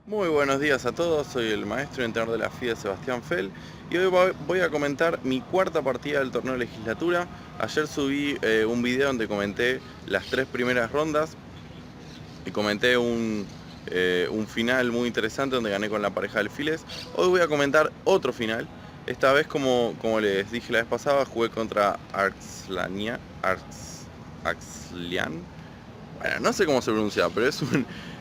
Muy buenos días a todos, soy el maestro y entrenador de la FIDE Sebastián Fell y hoy voy a comentar mi cuarta partida del torneo de legislatura. Ayer subí un video donde comenté las tres primeras rondas y comenté un final muy interesante donde gané con la pareja de alfiles. Hoy voy a comentar otro final. Esta vez, como les dije la vez pasada, jugué contra Axlian. Bueno, no sé cómo se pronuncia, pero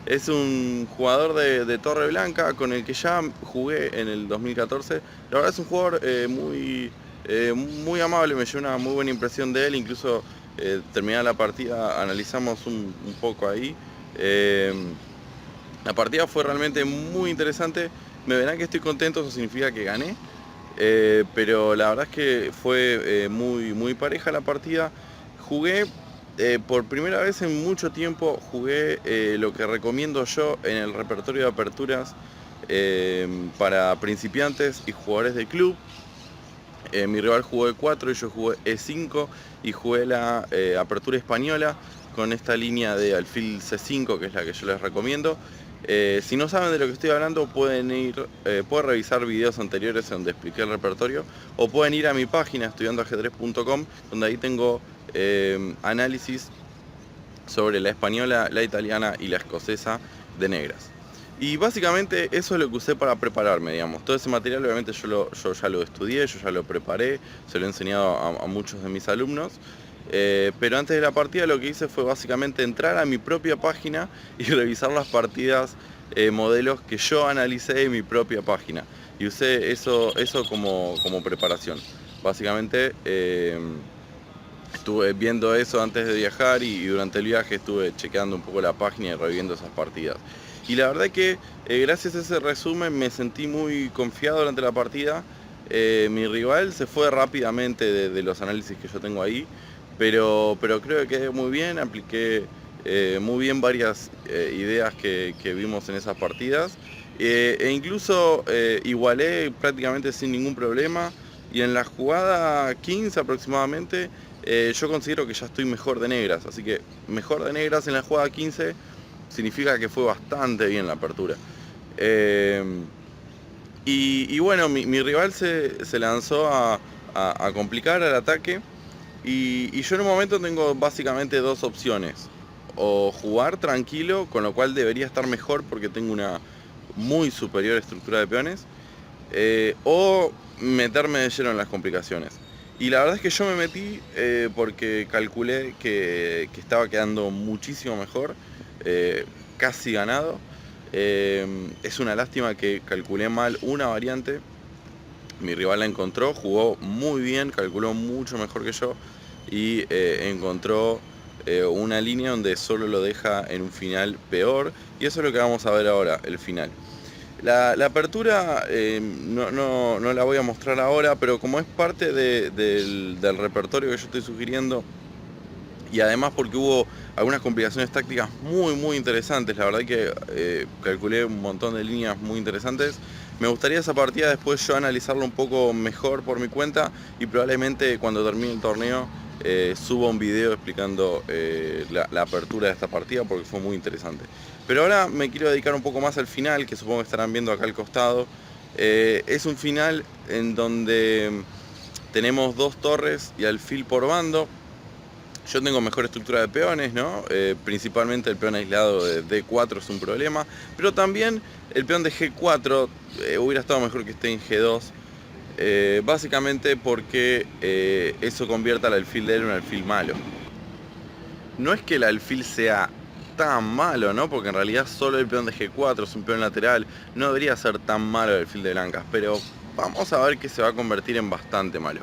es un jugador de Torre Blanca con el que ya jugué en el 2014. La verdad es un jugador muy amable, me llevé una muy buena impresión de él. Incluso terminada la partida analizamos un poco ahí. Eh, la partida fue realmente muy interesante. Me verán que estoy contento, eso significa que gané. Pero la verdad es que fue muy pareja la partida. Jugué por primera vez en mucho tiempo, jugué lo que recomiendo yo en el repertorio de aperturas para principiantes y jugadores de club. Mi rival jugó E4 y yo jugué E5 y jugué la apertura española con esta línea de alfil C5, que es la que yo les recomiendo. Si no saben de lo que estoy hablando, pueden revisar videos anteriores donde expliqué el repertorio, o pueden ir a mi página estudiandoajedrez.com, donde ahí tengo análisis sobre la española, la italiana y la escocesa de negras. Y básicamente eso es lo que usé para prepararme, digamos. Todo ese material obviamente yo ya lo estudié, yo ya lo preparé, se lo he enseñado a muchos de mis alumnos. Pero antes de la partida lo que hice fue básicamente entrar a mi propia página y revisar las partidas modelos que yo analicé en mi propia página. Y usé eso como preparación. Básicamente estuve viendo eso antes de viajar y durante el viaje estuve chequeando un poco la página y reviviendo esas partidas. Y la verdad que gracias a ese resumen me sentí muy confiado durante la partida. Mi rival se fue rápidamente de los análisis que yo tengo ahí, pero creo que quedé muy bien, apliqué muy bien varias ideas que vimos en esas partidas. E incluso igualé prácticamente sin ningún problema. Y en la jugada 15 aproximadamente, yo considero que ya estoy mejor de negras. Así que mejor de negras en la jugada 15 significa que fue bastante bien la apertura. Eh, y bueno, mi rival se lanzó a complicar el ataque. Y yo en un momento tengo básicamente dos opciones. O jugar tranquilo, con lo cual debería estar mejor porque tengo una muy superior estructura de peones. O meterme de lleno en las complicaciones. Y la verdad es que yo me metí porque calculé que estaba quedando muchísimo mejor, casi ganado. Es una lástima que calculé mal una variante. Mi rival la encontró, jugó muy bien, calculó mucho mejor que yo y encontró una línea donde solo lo deja en un final peor. Y eso es lo que vamos a ver ahora, el final. La apertura no la voy a mostrar ahora, pero como es parte del repertorio que yo estoy sugiriendo, y además porque hubo algunas complicaciones tácticas muy interesantes, la verdad que calculé un montón de líneas muy interesantes. Me gustaría esa partida después yo analizarlo un poco mejor por mi cuenta y probablemente cuando termine el torneo suba un video explicando la apertura de esta partida porque fue muy interesante. Pero ahora me quiero dedicar un poco más al final, que supongo que estarán viendo acá al costado. Es un final en donde tenemos dos torres y alfil por bando. Yo tengo mejor estructura de peones, ¿no? Principalmente el peón aislado de D4 es un problema, pero también el peón de G4 hubiera estado mejor que esté en G2, básicamente porque eso convierte al alfil de él en un alfil malo. No es que el alfil sea tan malo, ¿no? Porque en realidad solo el peón de G4 es un peón lateral, no debería ser tan malo el alfil de blancas, pero vamos a ver que se va a convertir en bastante malo.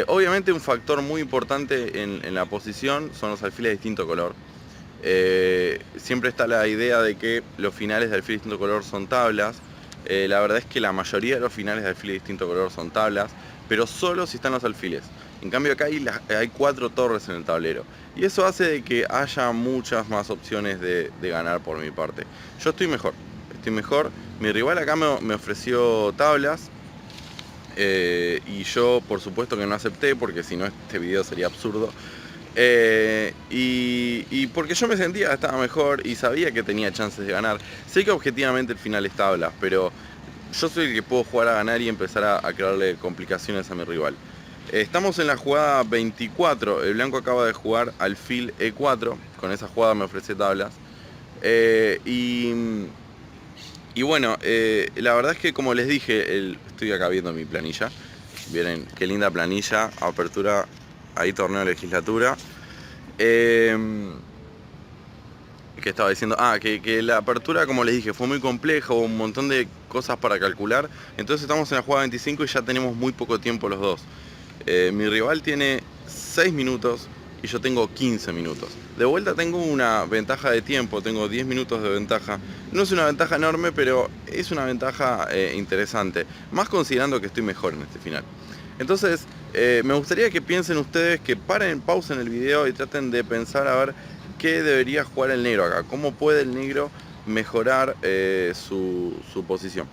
Obviamente un factor muy importante en la posición son los alfiles de distinto color. Siempre está la idea de que los finales de alfil de distinto color son tablas. La verdad es que la mayoría de los finales de alfil de distinto color son tablas, pero solo si están los alfiles. En cambio acá hay 4 torres en el tablero. Y eso hace de que haya muchas más opciones de ganar por mi parte. Yo estoy mejor. Mi rival acá me ofreció tablas. Y yo por supuesto que no acepté porque si no este video sería absurdo. Y porque yo me sentía que estaba mejor y sabía que tenía chances de ganar. Sé que objetivamente el final es tablas, pero yo soy el que puedo jugar a ganar y empezar a crearle complicaciones a mi rival. Estamos en la jugada 24, el blanco acaba de jugar alfil E4, con esa jugada me ofrece tablas. Eh, y, y bueno, la verdad es que como les dije, estoy acá viendo mi planilla. Miren, qué linda planilla, apertura, ahí torneo de legislatura. Que estaba diciendo, que la apertura, como les dije, fue muy compleja, hubo un montón de cosas para calcular. Entonces estamos en la jugada 25 y ya tenemos muy poco tiempo los dos. Mi rival tiene 6 minutos y yo tengo 15 minutos. De vuelta tengo una ventaja de tiempo, tengo 10 minutos de ventaja. No es una ventaja enorme, pero es una ventaja interesante, más considerando que estoy mejor en este final. Entonces, me gustaría que piensen ustedes, que pausen el video y traten de pensar a ver qué debería jugar el negro acá, cómo puede el negro mejorar su posición.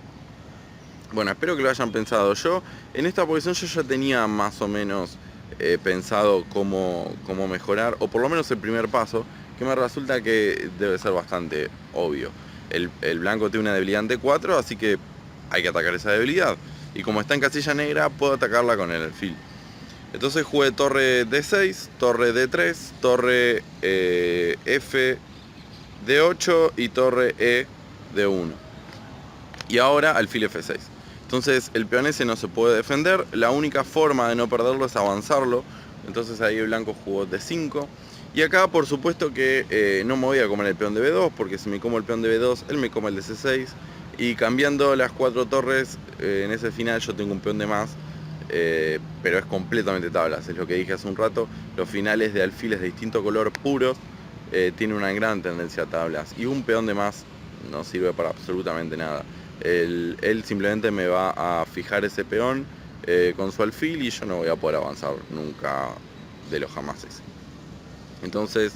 Bueno, espero que lo hayan pensado. Yo en esta posición yo ya tenía más o menos pensado cómo mejorar, o por lo menos el primer paso, que me resulta que debe ser bastante obvio. El blanco tiene una debilidad ante 4, así que hay que atacar esa debilidad. Y como está en casilla negra, puedo atacarla con el alfil. Entonces jugué torre D6, torre D3, torre F D8 y torre E D1. Y ahora alfil F6. Entonces el peón ese no se puede defender. La única forma de no perderlo es avanzarlo. Entonces ahí el blanco jugó D5. Y acá por supuesto que no me voy a comer el peón de B2, porque si me como el peón de B2, él me come el de C6. Y cambiando las 4 torres, en ese final yo tengo un peón de más. Pero es completamente tablas, es lo que dije hace un rato. Los finales de alfiles de distinto color puros tienen una gran tendencia a tablas. Y un peón de más no sirve para absolutamente nada. Él simplemente me va a fijar ese peón con su alfil y yo no voy a poder avanzar nunca de los jamases. Entonces,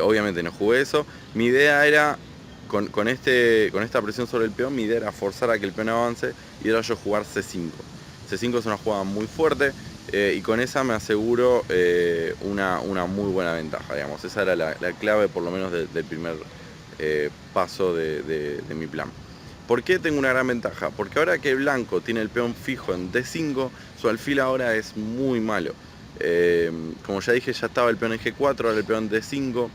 obviamente no jugué eso. Mi idea era, con esta presión sobre el peón, mi idea era forzar a que el peón avance y era yo jugar C5. C5 es una jugada muy fuerte y con esa me aseguro una muy buena ventaja, digamos. Esa era la clave, por lo menos, del primer paso de mi plan. ¿Por qué tengo una gran ventaja? Porque ahora que el blanco tiene el peón fijo en D5, su alfil ahora es muy malo. Como ya dije, ya estaba el peón en G4, ahora el peón D5.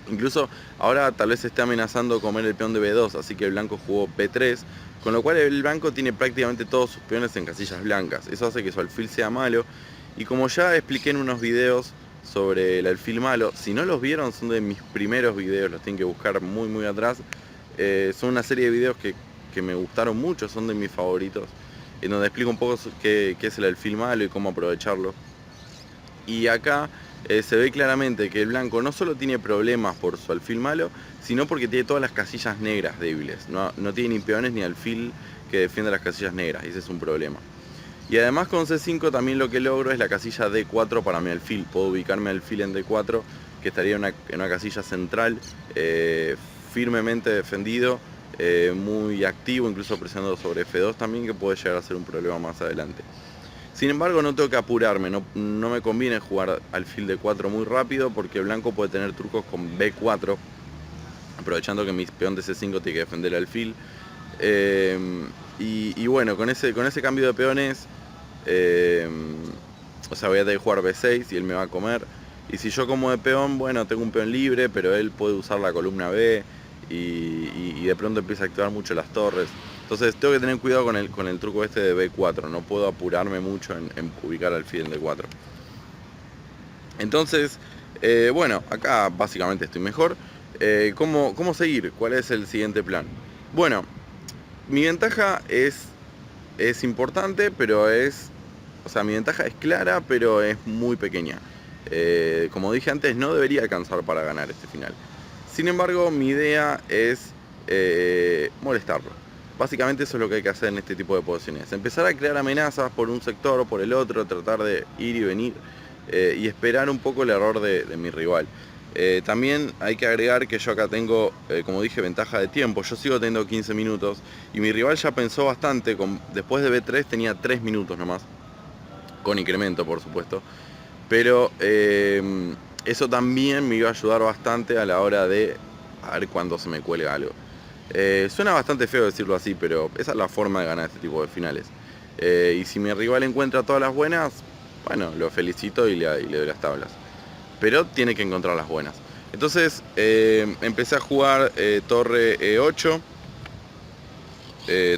Incluso ahora tal vez esté amenazando comer el peón de B2, así que el blanco jugó B3, con lo cual el blanco tiene prácticamente todos sus peones en casillas blancas. Eso hace que su alfil sea malo. Y como ya expliqué en unos videos sobre el alfil malo, si no los vieron, son de mis primeros videos, los tienen que buscar muy atrás. Son una serie de videos que me gustaron mucho, son de mis favoritos, en donde explico un poco qué es el alfil malo y cómo aprovecharlo. Y acá se ve claramente que el blanco no solo tiene problemas por su alfil malo, sino porque tiene todas las casillas negras débiles. No tiene ni peones ni alfil que defienda las casillas negras, y ese es un problema. Y además con C5 también lo que logro es la casilla D4 para mi alfil. Puedo ubicarme alfil en D4, que estaría en una casilla central, firmemente defendido, muy activo, incluso presionando sobre F2 también, que puede llegar a ser un problema más adelante. Sin embargo, no tengo que apurarme, no me conviene jugar alfil D4 muy rápido, porque el blanco puede tener trucos con B4, aprovechando que mi peón de C5 tiene que defender el alfil. Y bueno, con ese cambio de peones, o sea, voy a tener que jugar B6 y él me va a comer. Y si yo como de peón, bueno, tengo un peón libre, pero él puede usar la columna B y de pronto empieza a activar mucho las torres. Entonces tengo que tener cuidado con el truco este de B4, no puedo apurarme mucho en ubicar alfil en D4. Entonces, bueno, acá básicamente estoy mejor. ¿Cómo seguir? ¿Cuál es el siguiente plan? Bueno, mi ventaja es importante, pero o sea, mi ventaja es clara, pero es muy pequeña. Como dije antes, no debería alcanzar para ganar este final. Sin embargo, mi idea es molestarlo. Básicamente eso es lo que hay que hacer en este tipo de posiciones. Empezar a crear amenazas por un sector o por el otro, tratar de ir y venir y esperar un poco el error de mi rival. También hay que agregar que yo acá tengo, como dije, ventaja de tiempo. Yo sigo teniendo 15 minutos y mi rival ya pensó bastante. Después de B3 tenía 3 minutos nomás, con incremento por supuesto. pero eso también me iba a ayudar bastante a la hora de a ver cuándo se me cuelga algo. Suena bastante feo decirlo así, pero esa es la forma de ganar este tipo de finales. Y si mi rival encuentra todas las buenas, bueno, lo felicito y le doy las tablas. Pero tiene que encontrar las buenas. Entonces empecé a jugar torre E8,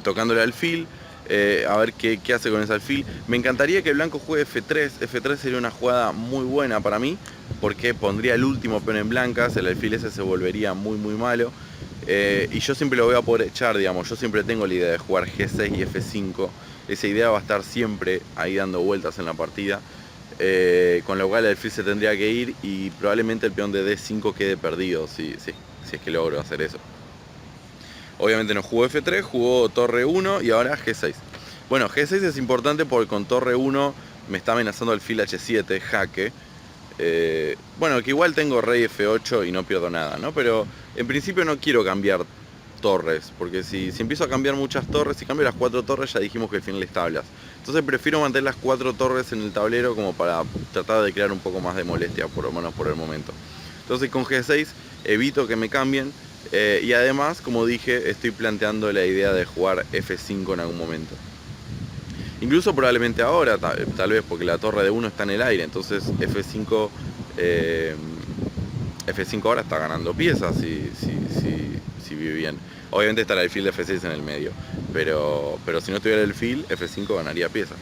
tocándole alfil, a ver qué hace con ese alfil. Me encantaría que el blanco juegue F3. F3 sería una jugada muy buena para mí, porque pondría el último peón en blancas, el alfil ese se volvería muy malo. Y yo siempre lo voy a poder echar, digamos. Yo siempre tengo la idea de jugar G6 y F5. Esa idea va a estar siempre ahí dando vueltas en la partida. Con lo cual el alfil se tendría que ir y probablemente el peón de D5 quede perdido si es que logro hacer eso. Obviamente no jugó F3, jugó torre 1 y ahora G6. Bueno, G6 es importante porque con torre 1 me está amenazando el alfil H7, jaque. Bueno, que igual tengo rey F8 y no pierdo nada, ¿no? Pero en principio no quiero cambiar torres, porque si empiezo a cambiar muchas torres, si cambio las 4 torres ya dijimos que al final es tablas. Entonces prefiero mantener las 4 torres en el tablero como para tratar de crear un poco más de molestia, por lo menos por el momento. Entonces con G6 evito que me cambien. Y además, como dije, estoy planteando la idea de jugar F5 en algún momento. Incluso probablemente ahora, tal vez porque la torre de 1 está en el aire, entonces F5 ahora está ganando piezas si vive bien. Obviamente está el alfil de F6 en el medio, pero si no estuviera el alfil, F5 ganaría piezas.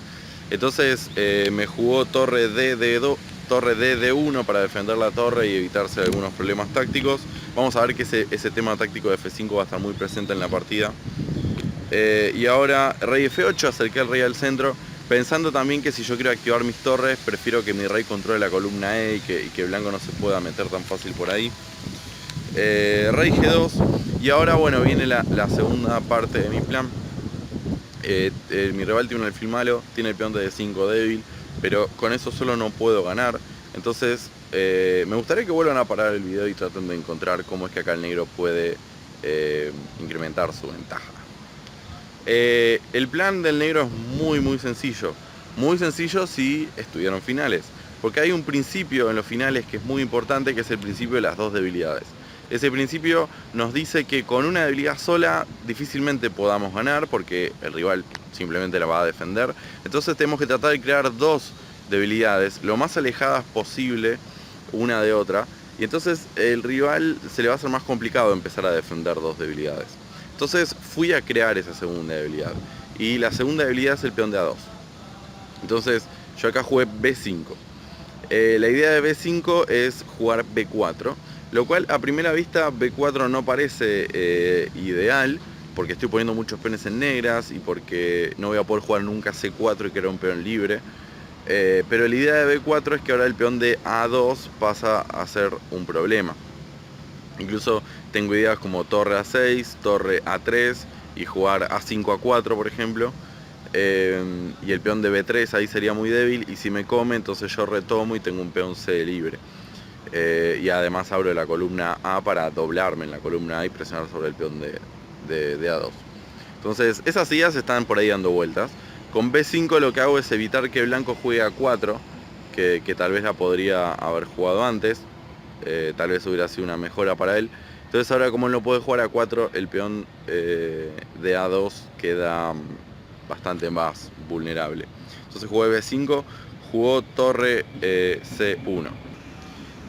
Entonces me jugó torre D, torre D, D1 para defender la torre y evitarse algunos problemas tácticos. Vamos a ver que ese tema táctico de F5 va a estar muy presente en la partida. Y ahora rey F8, acerqué al rey al centro, pensando también que si yo quiero activar mis torres, prefiero que mi rey controle la columna E y que blanco no se pueda meter tan fácil por ahí. Rey G2, y ahora bueno, viene la segunda parte de mi plan. Mi rival tiene un alfil malo, tiene el peón de D5 débil, pero con eso solo no puedo ganar. Entonces me gustaría que vuelvan a parar el video y traten de encontrar cómo es que acá el negro puede incrementar su ventaja. El plan del negro es muy sencillo. Muy sencillo si estudiaron finales, porque hay un principio en los finales que es muy importante, que es el principio de las dos debilidades. Ese principio nos dice que con una debilidad sola difícilmente podamos ganar, porque el rival simplemente la va a defender. Entonces tenemos que tratar de crear dos debilidades lo más alejadas posible una de otra, y entonces el rival se le va a hacer más complicado empezar a defender dos debilidades. Entonces fui a crear esa segunda debilidad, y la segunda debilidad es el peón de A2. Entonces yo acá jugué B5. La idea de B5 es jugar B4, lo cual a primera vista B4 no parece ideal, porque estoy poniendo muchos peones en negras y porque no voy a poder jugar nunca C4 y crear un peón libre. Pero la idea de B4 es que ahora el peón de A2 pasa a ser un problema. Incluso tengo ideas como torre A6, torre A3 y jugar A5 A4, por ejemplo. Y el peón de B3 ahí sería muy débil, y si me come entonces yo retomo y tengo un peón C libre. Y además abro la columna A para doblarme en la columna A y presionar sobre el peón de A2. Entonces esas ideas están por ahí dando vueltas. Con B5 lo que hago es evitar que el blanco juegue A4, que tal vez la podría haber jugado antes. Tal vez hubiera sido una mejora para él. Entonces ahora, como él no puede jugar A4, el peón de A2 queda bastante más vulnerable. Entonces jugué B5, jugó torre C1.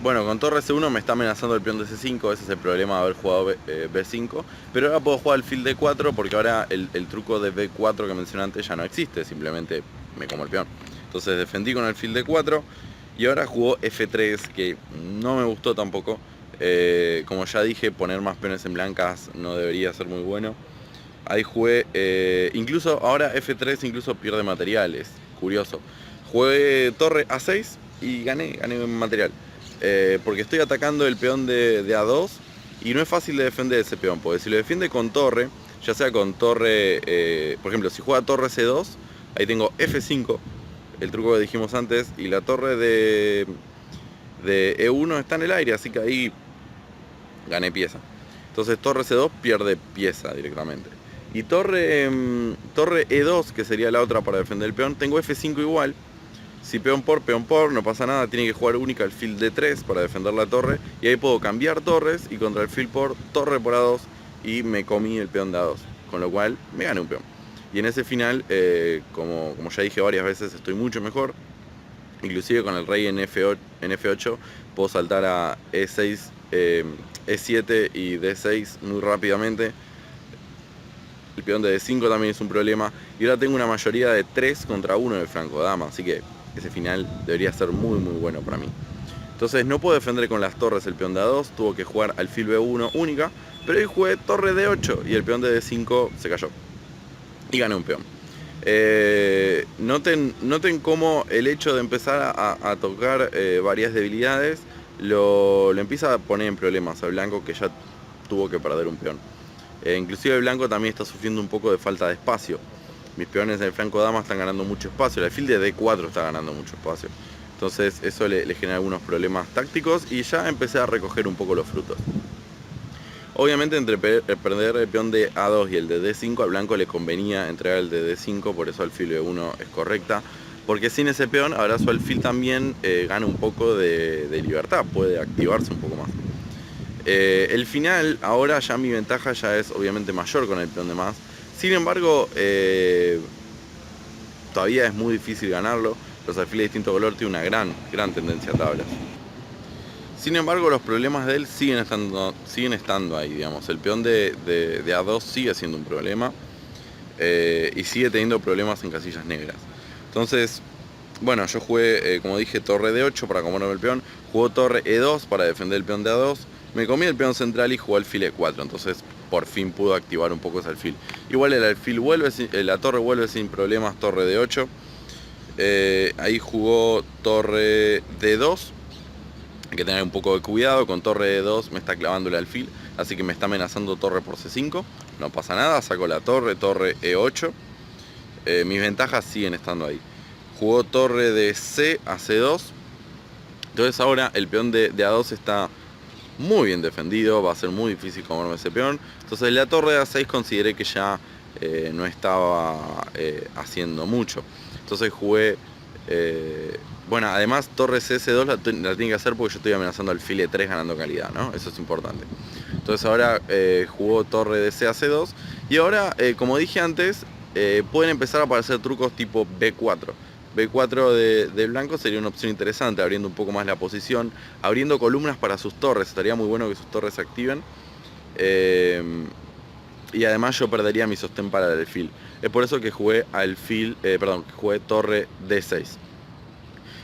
Bueno, con torre C1 me está amenazando el peón de C5, ese es el problema de haber jugado B5. Pero ahora puedo jugar alfil D4, porque ahora el truco de B4 que mencioné antes ya no existe, simplemente me como el peón. Entonces defendí con alfil D4, y ahora jugó F3, que no me gustó tampoco. Como ya dije, poner más peones en blancas no debería ser muy bueno. Ahí jugué, incluso ahora F3 incluso pierde materiales, curioso. Jugué torre A6 y gané material. Porque estoy atacando el peón de A2 y no es fácil de defender ese peón, porque si lo defiende con torre, ya sea con torre, por ejemplo, si juega torre C2, ahí tengo F5, el truco que dijimos antes, y la torre de E1 está en el aire, así que ahí gané pieza. Entonces torre C2 pierde pieza directamente. Y torre E2, que sería la otra para defender el peón, tengo F5 igual. Si peón por, no pasa nada, tiene que jugar única alfil D3 para defender la torre, y ahí puedo cambiar torres, y contra alfil por, torre por A2, y me comí el peón de A2, con lo cual me gané un peón. Y en ese final, como ya dije varias veces, estoy mucho mejor. Inclusive con el rey en F8 puedo saltar a E6, E7 y D6 muy rápidamente. El peón de D5 también es un problema. Y ahora tengo una mayoría de 3 contra 1 en el flanco dama, así que ese final debería ser muy bueno para mí. Entonces no puedo defender con las torres el peón de A2, tuvo que jugar alfil B1 única, pero ahí jugué torre D8 y el peón de D5 se cayó. Y gané un peón. Noten cómo el hecho de empezar a tocar varias debilidades lo empieza a poner en problemas al blanco, que ya tuvo que perder un peón. Inclusive el blanco también está sufriendo un poco de falta de espacio. Mis peones en el flanco dama están ganando mucho espacio, el alfil de D4 está ganando mucho espacio. Entonces eso le genera algunos problemas tácticos y ya empecé a recoger un poco los frutos. Obviamente entre perder el peón de A2 y el de D5 al blanco le convenía entregar el de D5, por eso alfil B1 es correcta. Porque sin ese peón, ahora su alfil también gana un poco de libertad, puede activarse un poco más. El final, ahora ya mi ventaja ya es obviamente mayor con el peón de más. Sin embargo, todavía es muy difícil ganarlo. Los alfiles de distinto color tienen una gran tendencia a tablas. Sin embargo, los problemas de él siguen estando ahí, digamos. El peón de A2 sigue siendo un problema y sigue teniendo problemas en casillas negras. Entonces, bueno, yo jugué, como dije, torre D8 para comerme el peón. Jugó torre E2 para defender el peón de A2. Me comí el peón central y jugó alfil E4. Entonces, por fin pudo activar un poco ese alfil. Igual el alfil vuelve, la torre vuelve sin problemas, torre D8. Ahí jugó torre D2. Hay que tener un poco de cuidado, con torre D2 me está clavando el alfil, así que me está amenazando torre por C5. No pasa nada, saco la torre, torre E8. Mis ventajas siguen estando ahí. Jugó torre de C a C2. Entonces ahora el peón de A2 está muy bien defendido, va a ser muy difícil comerme ese peón. Entonces la torre de A6 consideré que ya no estaba haciendo mucho. Entonces jugué... bueno, además torre CS2 la tiene que hacer porque yo estoy amenazando alfil E3 ganando calidad, ¿no? Eso es importante. Entonces ahora jugó torre de C a C2. Y ahora, como dije antes, pueden empezar a aparecer trucos tipo B4. B4 de blanco sería una opción interesante, abriendo un poco más la posición, abriendo columnas para sus torres. Estaría muy bueno que sus torres se activen. Y además yo perdería mi sostén para el alfil. Es por eso que jugué jugué torre D6.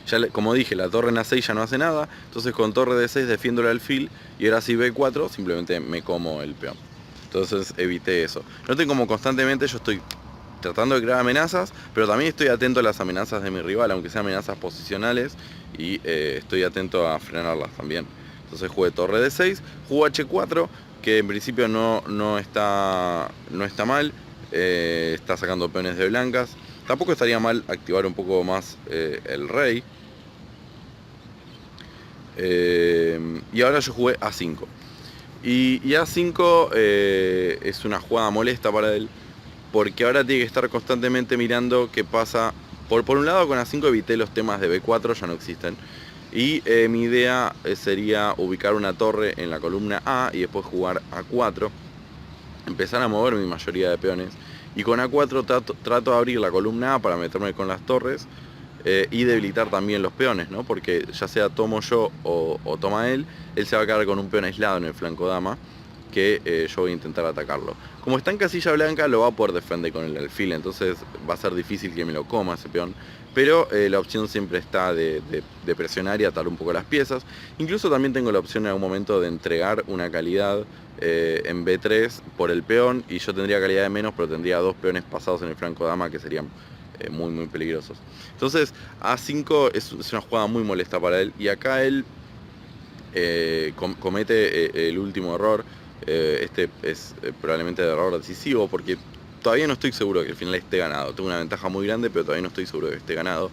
Ya, como dije, la torre en A6 ya no hace nada, entonces con torre D6 defiendo el alfil y ahora si B4 simplemente me como el peón. Entonces evité eso. Noten como constantemente yo estoy tratando de crear amenazas, pero también estoy atento a las amenazas de mi rival, aunque sean amenazas posicionales, y estoy atento a frenarlas también. Entonces jugué torre D6, jugué H4, que en principio no está mal, está sacando peones de blancas. Tampoco estaría mal activar un poco más el rey. Y ahora yo jugué A5. Y A5 es una jugada molesta para él, porque ahora tiene que estar constantemente mirando qué pasa. Por un lado, con A5 evité los temas de B4, ya no existen. Y mi idea sería ubicar una torre en la columna A y después jugar A4. Empezar a mover mi mayoría de peones. Y con A4 trato de abrir la columna A para meterme con las torres. Y debilitar también los peones, ¿no? Porque ya sea tomo yo o toma él se va a quedar con un peón aislado en el flanco dama, que yo voy a intentar atacarlo. Como está en casilla blanca, lo va a poder defender con el alfil, entonces va a ser difícil que me lo coma ese peón. Pero la opción siempre está de presionar y atar un poco las piezas. Incluso también tengo la opción en algún momento de entregar una calidad en B3 por el peón, y yo tendría calidad de menos, pero tendría dos peones pasados en el flanco dama que serían muy peligrosos. Entonces A5 es una jugada muy molesta para él, y acá él comete el último error. Este es probablemente el error decisivo, porque todavía no estoy seguro de que el final esté ganado. Tengo una ventaja muy grande, pero todavía no estoy seguro de que esté ganado.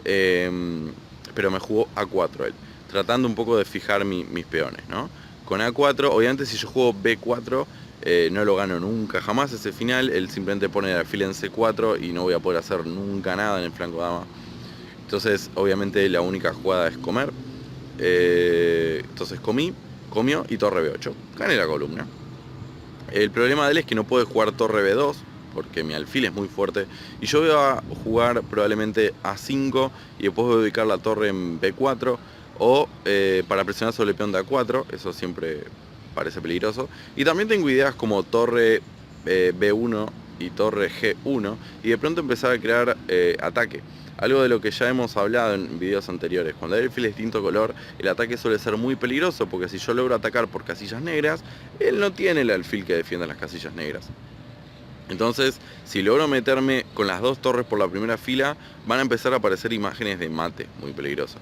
Pero me jugó A4 él, tratando un poco de fijar mis peones, ¿no? Con A4, obviamente si yo juego B4 no lo gano nunca, jamás ese final. Él simplemente pone el alfil en C4 y no voy a poder hacer nunca nada en el flanco dama. Entonces, obviamente, la única jugada es comer. Entonces comió y torre B8. Gané la columna. El problema de él es que no puede jugar torre B2 porque mi alfil es muy fuerte. Y yo voy a jugar probablemente A5 y después voy a ubicar la torre en B4. O para presionar sobre el peón de A4. Eso siempre parece peligroso. Y también tengo ideas como torre B1 y torre G1. Y de pronto empezar a crear ataque. Algo de lo que ya hemos hablado en videos anteriores. Cuando hay alfil de distinto color, el ataque suele ser muy peligroso, porque si yo logro atacar por casillas negras, él no tiene el alfil que defienda las casillas negras. Entonces, si logro meterme con las dos torres por la primera fila, van a empezar a aparecer imágenes de mate muy peligrosas.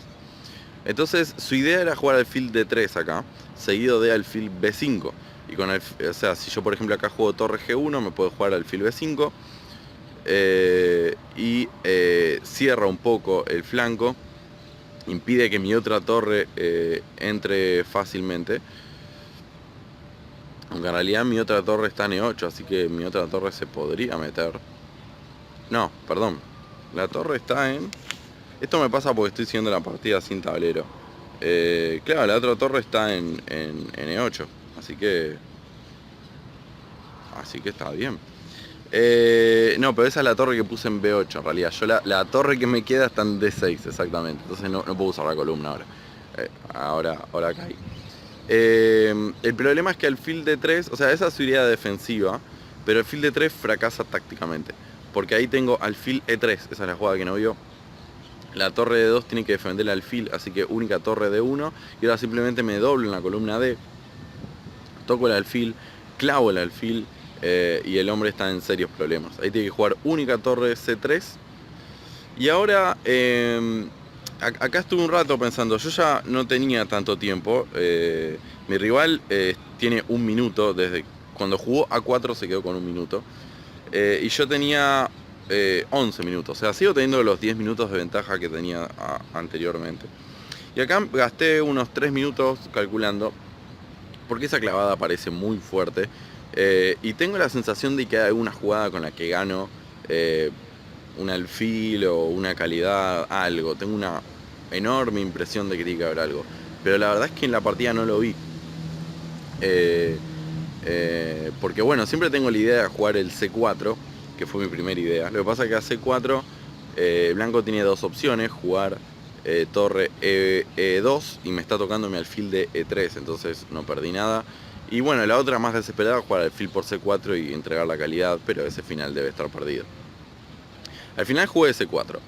Entonces, su idea era jugar alfil D3 acá, seguido de alfil B5. Y con o sea, si yo por ejemplo acá juego torre G1, me puedo jugar alfil B5. Cierra un poco el flanco, impide que mi otra torre entre fácilmente, aunque en realidad mi otra torre está en E8, así que mi otra torre se podría meter. No, perdón, la torre está en... Esto me pasa porque estoy siguiendo la partida sin tablero. Claro, la otra torre está en E8, así que está bien. No, pero esa es la torre que puse en B8 en realidad. Yo la torre que me queda está en D6 exactamente. Entonces no puedo usar la columna ahora. Ahora caí. El problema es que alfil D3, o sea, esa es su idea defensiva, pero alfil D3 fracasa tácticamente. Porque ahí tengo alfil E3, esa es la jugada que no vio. La torre D2 tiene que defender el alfil, así que única torre D1. Y ahora simplemente me doblo en la columna D. Toco el alfil, clavo el alfil. Y el hombre está en serios problemas. Ahí tiene que jugar única torre C3. Y ahora acá estuve un rato pensando. Yo ya no tenía tanto tiempo. Mi rival tiene un minuto. Desde cuando jugó A4 se quedó con un minuto. Y yo tenía 11 minutos. O sea, sigo teniendo los 10 minutos de ventaja que tenía anteriormente. Y acá gasté unos 3 minutos calculando, porque esa clavada parece muy fuerte. Y tengo la sensación de que hay alguna jugada con la que gano un alfil o una calidad, algo. Tengo una enorme impresión de que tiene que haber algo. Pero la verdad es que en la partida no lo vi. Porque bueno, siempre tengo la idea de jugar el C4, que fue mi primera idea. Lo que pasa es que a C4 blanco tiene dos opciones, jugar torre E2 y me está tocando mi alfil de E3, entonces no perdí nada. Y bueno, la otra más desesperada, jugar alfil por C4 y entregar la calidad, pero ese final debe estar perdido. Al final jugué C4,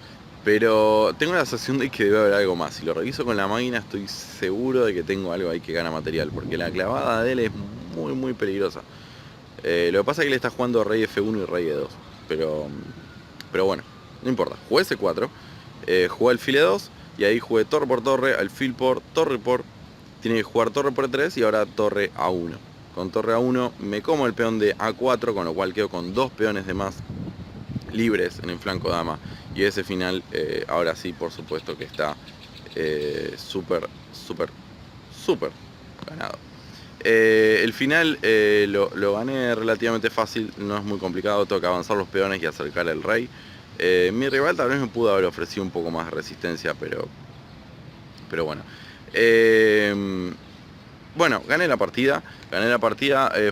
pero tengo la sensación de que debe haber algo más. Si lo reviso con la máquina estoy seguro de que tengo algo ahí que gana material, porque la clavada de él es muy muy peligrosa. Lo que pasa es que él está jugando rey F1 y rey E2, pero bueno, no importa. Jugué C4, jugué alfil E2 y ahí jugué torre por torre, alfil por torre por... Tiene que jugar torre por E3 y ahora torre A1. Con torre A1 me como el peón de A4, con lo cual quedo con dos peones de más libres en el flanco dama. Y ese final, ahora sí, por supuesto que está súper ganado. El final lo gané relativamente fácil, no es muy complicado, tengo que avanzar los peones y acercar el rey. Mi rival tal vez me pudo haber ofrecido un poco más de resistencia, pero bueno. Bueno, gané la partida.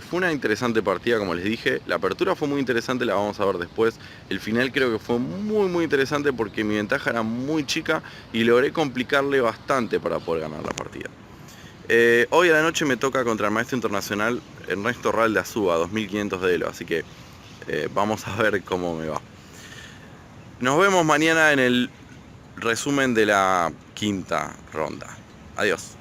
Fue una interesante partida, como les dije. La apertura fue muy interesante, la vamos a ver después. El final creo que fue muy interesante porque mi ventaja era muy chica y logré complicarle bastante para poder ganar la partida. Hoy a la noche me toca contra el maestro internacional Ernesto Ral de Azúa, 2500 de Elo, así que vamos a ver cómo me va. Nos vemos mañana en el resumen de la quinta ronda. Adiós.